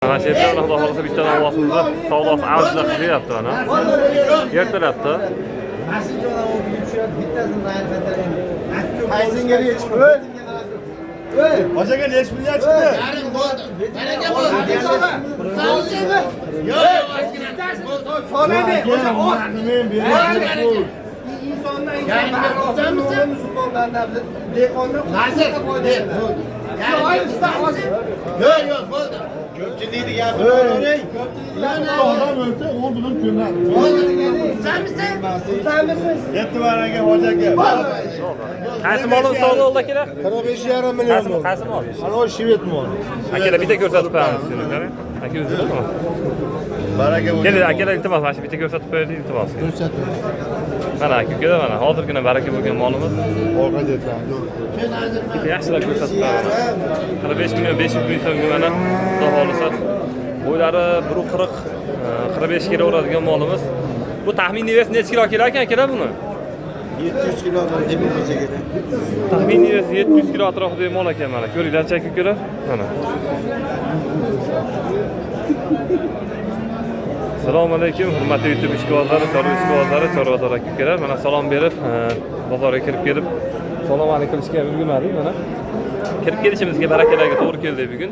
Ana she'rda Alloh taolasi bittadan Allohimizga savdosi avjida qilyapti ana. Ertalabda. Qaysinga yetib Hocaga neç milyar çıktı? Yarın oldu. Bereke oldu. Sağ ol seni. Yok. Sonra ne? Hoca o. Yani sen misin? Nazır. Yok yok oldu. Köpçülüydü ya. Böyle. Adam ölse oldular gömer. Sen misin? Yetti var aga hoca gel. Qaysi molimiz savdoda kerak? 45,5 milyon. Qaysi mol? Ana o şivet mi o? Akalar bitta ko'rsatib qo'yamiz shuni, qarang. Aka o'zingizmi? Baraka bo'lsin. Keling, akalar iltimos, mana shu bitta ko'rsatib qo'yaylik iltimos. Mana aka, ukalar mana hozirgina baraka bo'lgan molimiz. Orqa jetdan. Bitta yaxshilab ko'rsatib qo'yaman. 45 million 500 ming so'mga mana xudo xolisa bo'ylari 140 45 kilo uradigan molimiz. Bu taxminiy vesi necha kilo kelar ekan akalar buni? 700 kilodan deb bo'lsa kerak. Taxminiy vesi 700 kilo atrofidagi mol ekan mana. Ko'ringlar-chi ukalar. Mana. Assalomu alaykum, hurmatli YouTube ishqibozlari, chorva ishqibozlari, chorvador aka-ukalar. Mana salom berib, bozorga kirib kelib, salom alaykum qilishga ulgurmadik mana. Kirib kelishimizga barakalarga to'g'ri keldi bugun.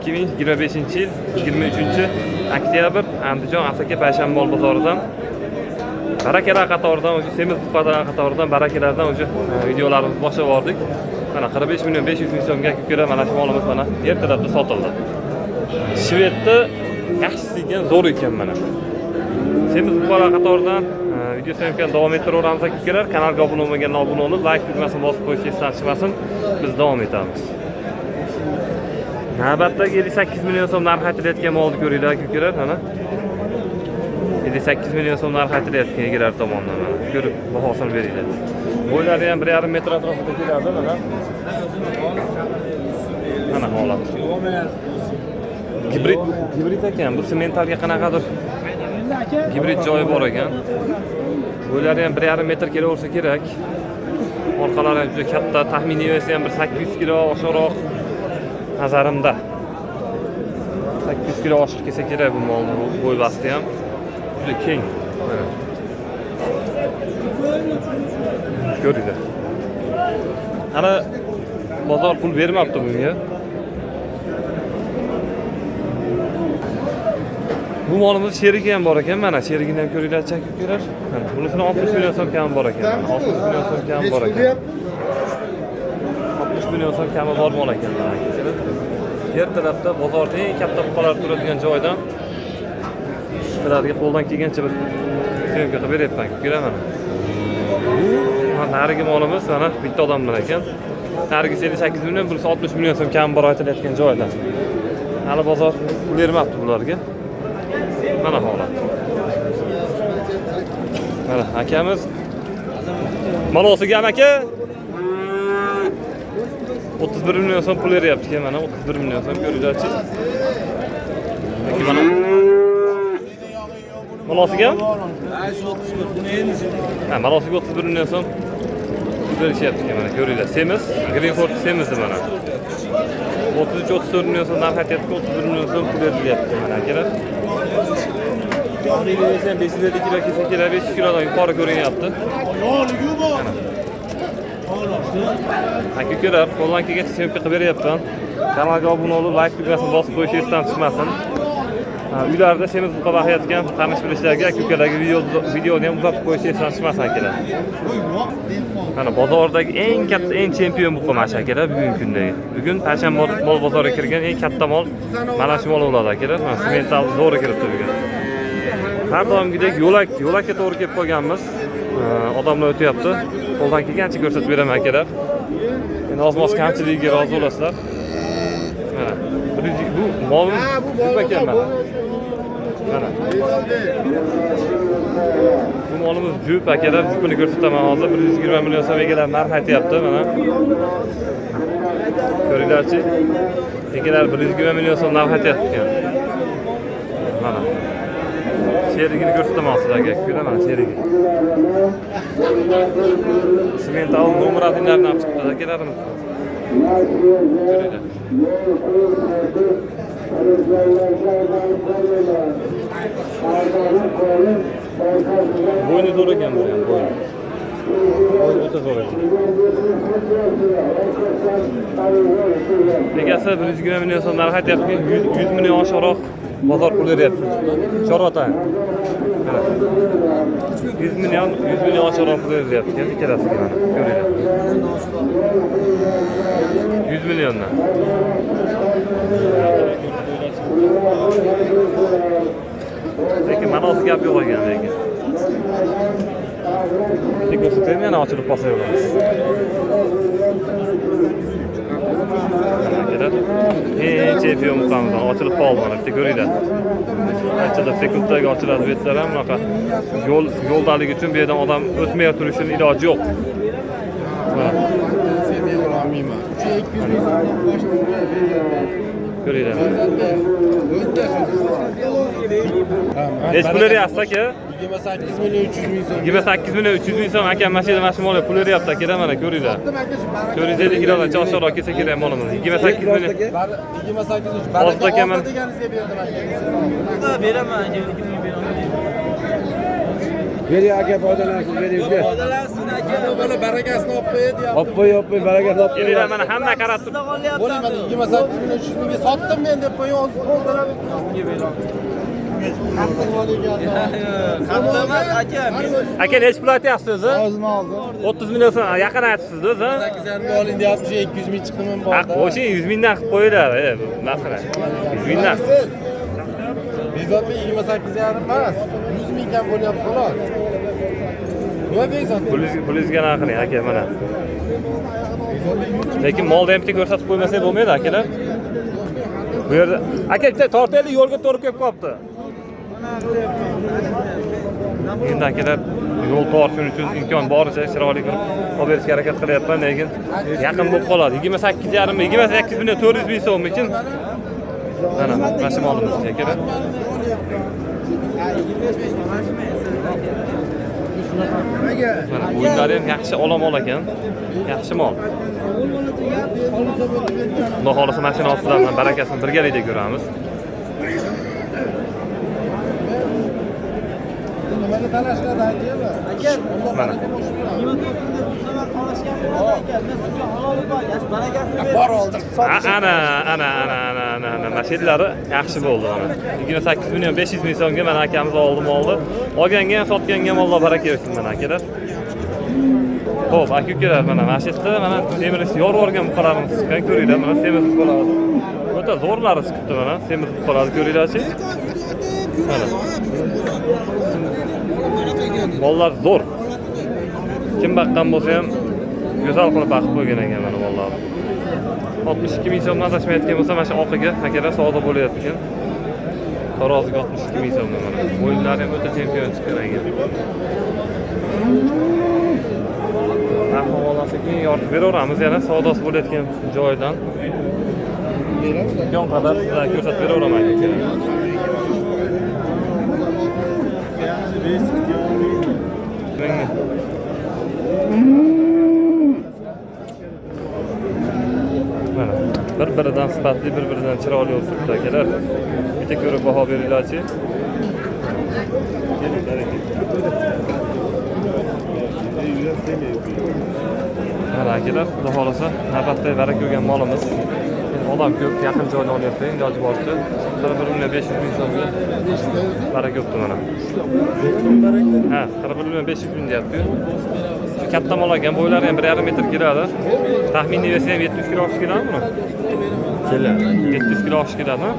2025-yil 23-oktyabr Andijon Asaka Payshanba mol bozoridan barakalar qatoridan, semiz buqalar qatoridan barakalardan o'sha videolarimizni boshlab bordik. Mana 45 million 500 ming so'mga aka-ukalar mana shu molimiz mana ertalabda sotildi. Shvedda yaxshisi ekan, zo'r ekan mana. Semiz buqalar qatoridan video syomkani davom ettiraveramiz aka-ukalar. Kanalga obuna bo'lmaganlar obuna bo'lib, like tugmasini bosib qo'yishingiz esdan chiqmasin. Biz davom etamiz. Navbatdagi 58 million so'm narx aytilayotgan molni ko'ringlar aka-ukalar, mana. 58 million so'm narx aytilayotgan egalar tomonidan mana. Ko'rib bahosini beringlar. Bo'ylari ham 1,5 metr atrofida keladi mana. Mana holat. Gibrid ekan. Bu sementalga qanaqadir gibrid joyi bor ekan. Bo'ylari ham 1,5 metr kelaversa kerak. Orqalari ham juda katta, taxminiy vesi ham 800 kilo oshiqroq nazarimda. 800 kilo oshiq kelsa kerak bu molni bo'y basti ham. Juda keng. Ko'ringlar. Ana bozor pul bermabdi bunga. Bu molimiz sherigi ham bor ekan, mana sherigini ham ko'ringlar-chi aka-ukalar. Mana bunisini 60 million so'm kam bor ekan. 60 million so'm kam bor ekan. 60 million so'm kami bor mol ekan mana aka-ukalar. Ertalabda bozorda eng katta buqalar turadigan joydan sizlarga qo'ldan kelgancha bir syomka qilib beryapman aka-ukalar mana. Bu narigi molimiz mana bitta odam bilan ekan. Narigi 58 million, burisi 60 million so'm kam bor aytilayotgan joydan. Hali bozor pul bermabdi bularga. Mana holat. Mana akamiz Malosiga ham aka 31 million so'm pul beryapti ekan mana 31 million so'm ko'ringlar-chi. Mana Malosiga ham? Ha, Malosiga 31 million so'm pul berishyapti ekan mana ko'ringlar. Semiz, Greenford semizdi mana. 33-34 million so'm narx aytyapti, 31 million so'm pul berilyapti mana akalar. Taxminiy esa 550 kilo kelsa kerak, 500 kilodan yuqori ko'rinyapti. Aka-ukalar, qo'ldan kelgancha syomka qilib beryapman. Kanalga obuna bo'lib, like tugmasini bosib qo'yishingiz esdan chiqmasin. Uylarda semiz buqa boqayotgan tanish-bilishlarga aka-ukalarga videoni ham uzatib qo'yishingiz esdan chiqmasin akalar. Mana bozordagi eng katta, eng chempion buqa mana shu akalar bugungi kundagi. Bugun Payshanba mol bozoriga kirgan eng katta mol mana shu mol bo'ladi akalar. Mana semental zo'ri kiribdi bugun. Har doimgidek yo'lakka to'g'ri kelib qolganmiz. Odamlar o'tyapti. Qo'ldan kelgancha ko'rsatib beraman akalar. Endi ozmoz kamchiligiga rozi bo'lasizlar. Mana bu molimiz ko'p ekan mana. Mana. Bu molimiz jup akalar, jupini ko'rsataman hozir 120 million so'm egalar narx aytyapti mana. Ko'ringlar-chi. Egalar 120 million so'm narx aytyapti ekan. Mana. Sherigini ko'rsataman sizlarga, ko'ra mana sherigi. Semental nomeradinlarni olib chiqibdi akalarimiz. Ko'ringlar. Bo'yni zo'r ekan bu ham, bo'yni. Bo'yni o'ta zo'r ekan. Egasi 120 million so'm narx aytyapti, 100 million oshiqroq bozor puli beryapti. Chorvata. 100 million oshiqroq pul beryapti. Endi ikkalasiga mana ko'ringlar. 100 milliondan. Lekin mana o'zi gap yo'q ekan lekin. Bitta ko'rsataymi, yana ochilib qolsa yo'lamiz. Chempion muqamidan ochilib qoldi mana, bitta ko'ringlar. Anchada sekunddagi ochiladi betlar ham bunaqa. Yo'ldaligi uchun bu yerdan odam o'tmay turishning iloji yo'q. Mana. Ko'ringlar. Hech pul beryapsiz aka? 28 million 300 ming so'm. 28 million 300 ming so'm aka mashina mashmol pul beryapti aka mana ko'ringlar. Ko'ringlar kilodan choshoroq kelsa kerak molimiz. 28 million. 28 Baraka deganingizga berdim aka. Beraman aka. Beri aka foydalansin, beri. Foydalansin aka. Mana barakasini olib qo'y deyapti. Olib qo'y, barakasini olib qo'y. Keringlar mana hamma qarab turib. Bo'ling mana 28 million 300 mingga sotdim men deb qo'ying, foydalab Qatlamat aka. Aka necha pul aytyapsiz o'zi? O'zini oldim. 30 million so'm yaqin aytibsiz o'zi. 8 ming oling deyapti, 200 ming chiqdim men Ha, qo'shing 100 mingdan qilib qo'yinglar. Masala. 100 mingdan. Bezotga 28 yarim emas, 100 mingdan bo'lyapti xolos. Nima bezot? Pulingizga qiling aka mana. Lekin molni ham bitta ko'rsatib qo'ymasak bo'lmaydi akalar. Bu yerda aka bitta tortaylik yo'lga to'g'ri kelib qolibdi. Endi akalar yo'l tortish uchun imkon boricha chiroyli qilib olib berishga harakat qilyapman, lekin yaqin bo'lib qoladi. 28,5 ming, 28 million 400 ming so'm uchun mana mashina olamiz akalar. Mana o'yinlari ham yaxshi olomol ekan. Yaxshi mol. Xudo xolisa mashina ostidan barakasini birgalikda ko'ramiz. Nimaga talashlar aytaymi? Aka, Mana. Bor oldik. Ana mashinalari yaxshi bo'ldi mana. 28 million 500 ming so'mga mana akamiz oldi. Olganga ham sotganga ham Alloh baraka bersin mana akalar. Xo'p, aka-ukalar mana mashinada mana semirish yorib buqalarimiz chiqqan ko'ringlar, mana semiz buqalar. O'ta zo'rlari chiqibdi mana, semiz buqalar ko'ringlar-chi. Mana. Mollar zo'r. Kim baqqan bo'lsa ham go'zal qilib baqib qo'ygan ekan mana mollar. 62 ming so'mdan tashmayotgan bo'lsa mana shu oqiga akalar savdo bo'layapti ekan. Taroziga 62 ming so'mdan mana. O'yinlari ham o'ta chempion chiqqan ekan. Ahvoldan sekin yoritib beraveramiz yana savdosi bo'layotgan joydan. Imkon qadar sizlarga ko'rsatib beraveraman aka. Mana bir-biridan sifatli, bir-biridan chiroyli o'sibdi akalar. Bitta ko'rib baho beringlar-chi. Mana akalar, xudo xolasa navbatda baraka ko'rgan molimiz. Odam ko'p, yaqin joydan olyapti, iloji boricha. 1,5 ming so'mga baraka o'tdi mana. Ha, 1,5 ming deyapti. Katta mol ekan, bo'ylari ham 1,5 metr keladi. Taxminiy desa ham 700 kilo olib keladimi buni? Keladi. 700 kilo olib keladimi?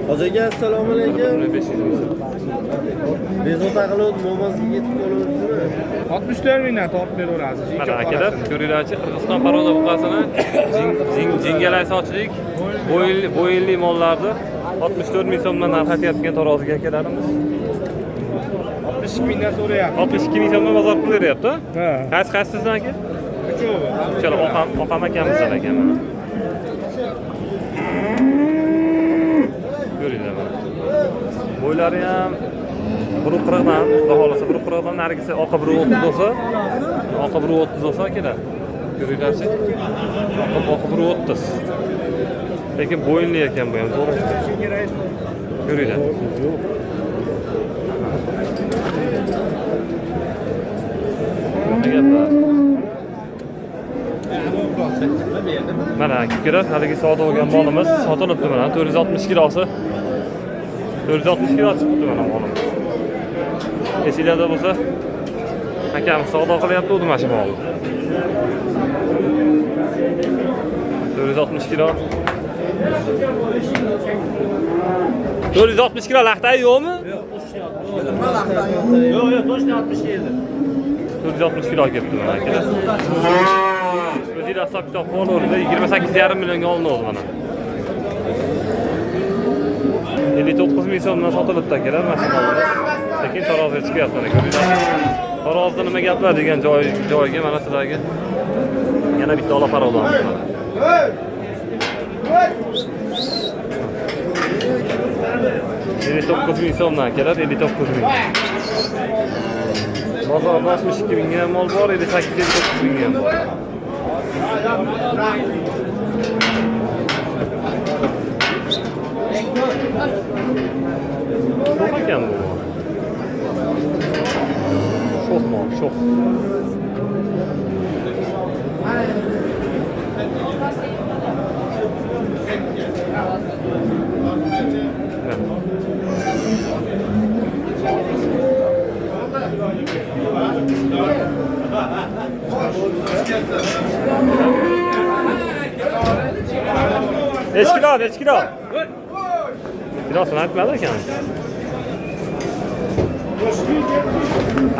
Hojiga assalomu alaykum. 500 ming so'm. Bezovta qilib momozga yetib qolyapsizmi? 64 mingdan topib beraverasiz. Mana akalar, ko'ringlarchi, Qirg'iziston paroda buqasini jingalay sochlik, bo'yinli mollarni 64 ming so'mdan narx aytayotgan taroziga akalarimiz. 62 mingdan so'rayapti. 62 ming so'mdan bozor pul beryapti. Ha. Qaysi-qaysisidan aka? Uchovi. O'shalar oqam akamizdan ekan mana. Ko'ringlar mana. Bo'ylari ham 1.40dan, xudo xolasa 1.40dan narigisi oqa 1.30 bo'lsa, oqa 1.30 bo'lsa akalar. Ko'ringlarchi. Oqib 30. Lekin bo'yinli ekan bu ham, to'g'ri. Ko'ringlar. Mana kukkular haligi savdo bo'lgan molimiz sotilibdi mana 460 kilosi. 460 kilo chiqibdi mana molimiz. Esinglarda bo'lsa, akamiz savdo qilyapti o'zi mana shu molni. 460 kilo. 460 kilo laxtay yo'qmi? Yo'q, точно 60 keldi. 460 kilo kelibdi mana akalar. O'zinglar hisob kitob qilib 28,5 millionga olinadi mana. 59 ming so'mdan sotilibdi akalar mana shu molimiz. Lekin taroziga chiqyapti mana ko'ringlar. Tarozida nima gaplar degan joyga mana sizlarga yana bitta ola parolamiz mana. 59 ming so'mdan akalar, 59 ming. Bozorda 62 mingga ham mol bor, 58-59 mingga ham bor. Sho'x ekan bu. Sho'x mol, sho'x. Neç kilo? Kilosini aytmadi ekan.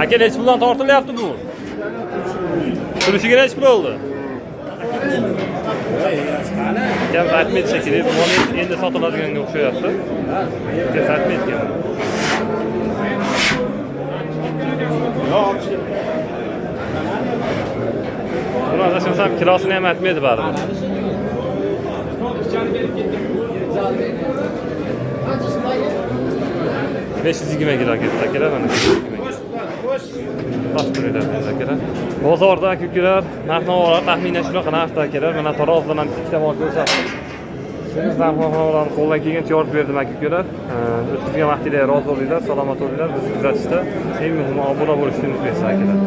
Aka necha puldan tortilyapti bu? Turishiga necha pul oldi? Kam aytmaydi shekilli, bu mol endi sotiladiganga o'xshayapti. Kes aytmaydi ekan. Buni adashmasam kilosini ham aytmaydi baribir. 520 kilo ketdi akalar mana. Boshqalar akalar. Bozorda kukkular narx-navolar taxminan shunaqa narxda akalar. Mana tarozidan ham ikkita mol ko'rsatdim. Siz narx-navolarni qo'ldan kelgancha yorib berdim kukkular. O'tkazgan vaqtingizga rozi bo'linglar, salomat bo'linglar. Bizni kuzatishda eng muhimi obuna bo'lishni unutmaysiz akalar.